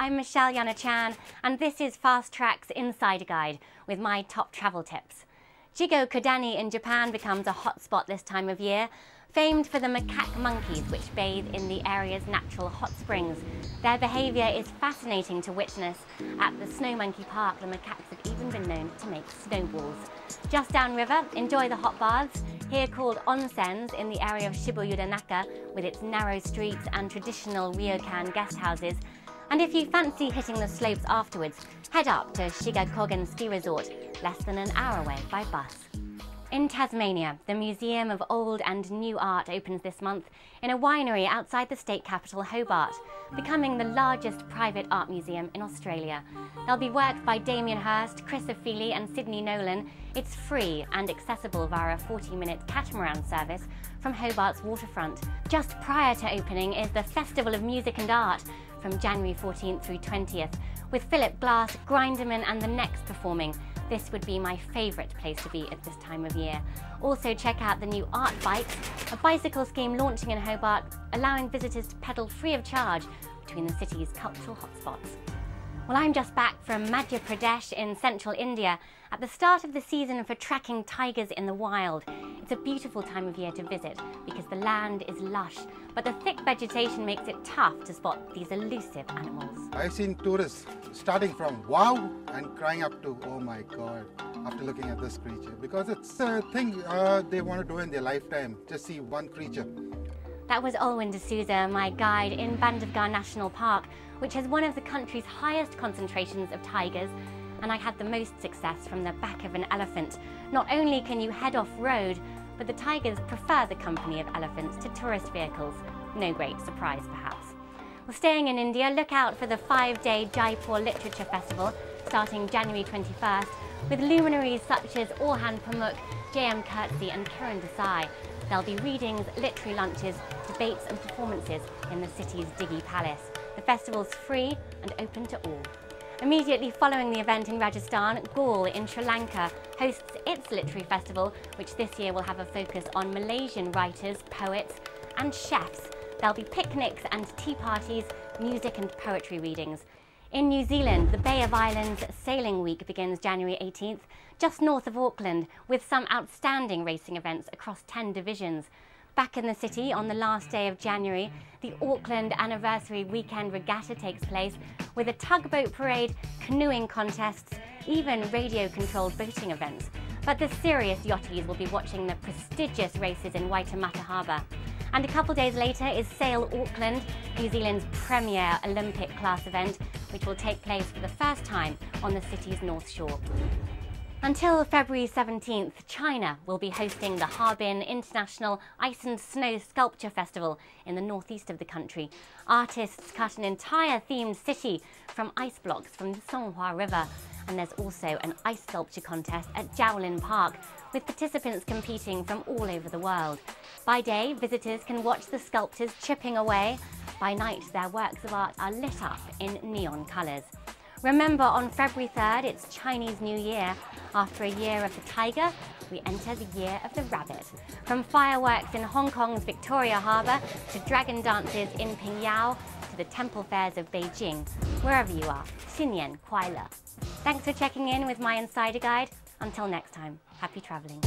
I'm Michelle Jana Chan, and this is Fast Track's Insider Guide with my top travel tips. Jigo Kodani in Japan becomes a hotspot this time of year, famed for the macaque monkeys which bathe in the area's natural hot springs. Their behaviour is fascinating to witness. At the Snow Monkey Park, the macaques have even been known to make snowballs. Just downriver, enjoy the hot baths, here called onsens, in the area of Shibuya Naka with its narrow streets and traditional ryokan guest houses. And if you fancy hitting the slopes afterwards, head up to Shiga Ski Resort, less than an hour away by bus. In Tasmania, the Museum of Old and New Art opens this month in a winery outside the state capital Hobart, becoming the largest private art museum in Australia. There'll be works by Damien Hirst, Chris Ofili and Sydney Nolan. It's free and accessible via a 40-minute catamaran service from Hobart's waterfront. Just prior to opening is the Festival of Music and Art from January 14th through 20th, with Philip Glass, Grinderman and The Next performing. This would be my favourite place to be at this time of year. Also check out the new Art Bikes, a bicycle scheme launching in Hobart, allowing visitors to pedal free of charge between the city's cultural hotspots. Well, I'm just back from Madhya Pradesh in central India at the start of the season for tracking tigers in the wild. It's a beautiful time of year to visit because the land is lush, but the thick vegetation makes it tough to spot these elusive animals. I've seen tourists starting from wow and crying up to oh my god after looking at this creature, because it's a thing they want to do in their lifetime, just see one creature. That was Olwyn D'Souza, my guide in Bandhavgarh National Park, which has one of the country's highest concentrations of tigers, and I had the most success from the back of an elephant. Not only can you head off-road, but the tigers prefer the company of elephants to tourist vehicles. No great surprise, perhaps. Well, staying in India, look out for the 5-day Jaipur Literature Festival starting January 21st, with luminaries such as Orhan Pamuk, J.M. Coetzee and Kiran Desai. There'll be readings, literary lunches, debates and performances in the city's Diggy Palace. The festival's free and open to all. Immediately following the event in Rajasthan, Galle in Sri Lanka hosts its literary festival, which this year will have a focus on Malaysian writers, poets and chefs. There'll be picnics and tea parties, music and poetry readings. In New Zealand, the Bay of Islands Sailing Week begins January 18th, just north of Auckland, with some outstanding racing events across 10 divisions. Back in the city on the last day of January, the Auckland Anniversary Weekend Regatta takes place, with a tugboat parade, canoeing contests, even radio-controlled boating events. But the serious yachties will be watching the prestigious races in Waitemata Harbour. And a couple days later is Sail Auckland, New Zealand's premier Olympic-class event, which will take place for the first time on the city's North Shore. Until February 17th, China will be hosting the Harbin International Ice and Snow Sculpture Festival in the northeast of the country. Artists cut an entire themed city from ice blocks from the Songhua River. And there's also an ice sculpture contest at Jiaolin Park, with participants competing from all over the world. By day, visitors can watch the sculptors chipping away. By night, their works of art are lit up in neon colours. Remember, on February 3rd, it's Chinese New Year. After a year of the tiger, we enter the year of the rabbit. From fireworks in Hong Kong's Victoria Harbour to dragon dances in Pingyao to the temple fairs of Beijing, wherever you are, Xinyan Kuai Le. Thanks for checking in with my Insider Guide. Until next time, happy travelling.